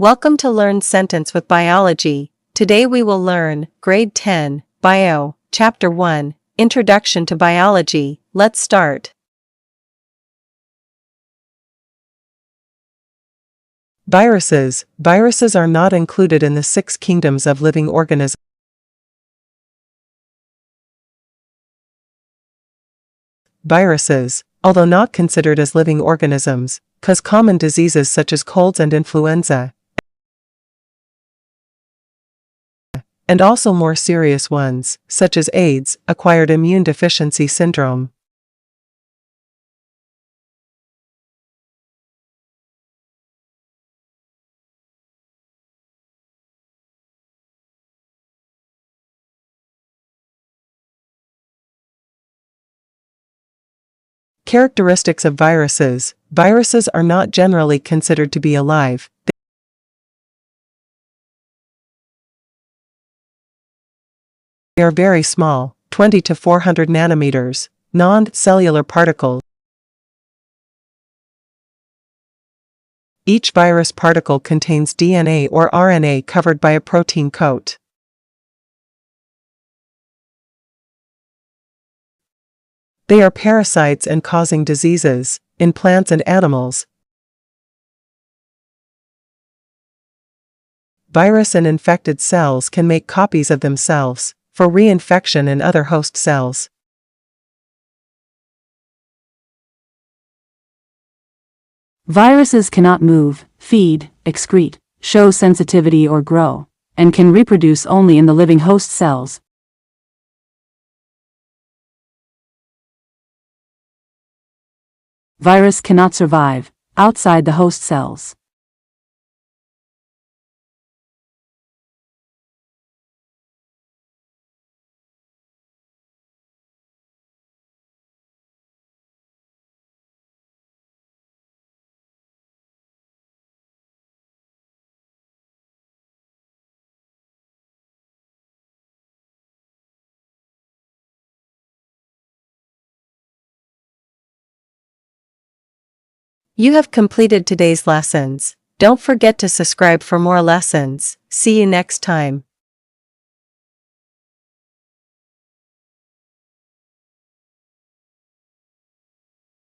Welcome to Learn Sentence with Biology. Today we will learn Grade 10, Bio, Chapter 1, Introduction to Biology. Let's start. Viruses. Viruses are not included in the 6 kingdoms of living organisms. Viruses, although not considered as living organisms, cause common diseases such as colds and influenza, and also more serious ones, such as AIDS, acquired immune deficiency syndrome. Characteristics of viruses. Viruses are not generally considered to be alive. They are very small, 20 to 400 nanometers, non-cellular particles. Each virus particle contains DNA or RNA covered by a protein coat. They are parasites and causing diseases in plants and animals. Virus and infected cells can make copies of themselves for reinfection in other host cells. Viruses cannot move, feed, excrete, show sensitivity or grow, and can reproduce only in the living host cells. Virus cannot survive outside the host cells. You have completed today's lessons. Don't forget to subscribe for more lessons. See you next time.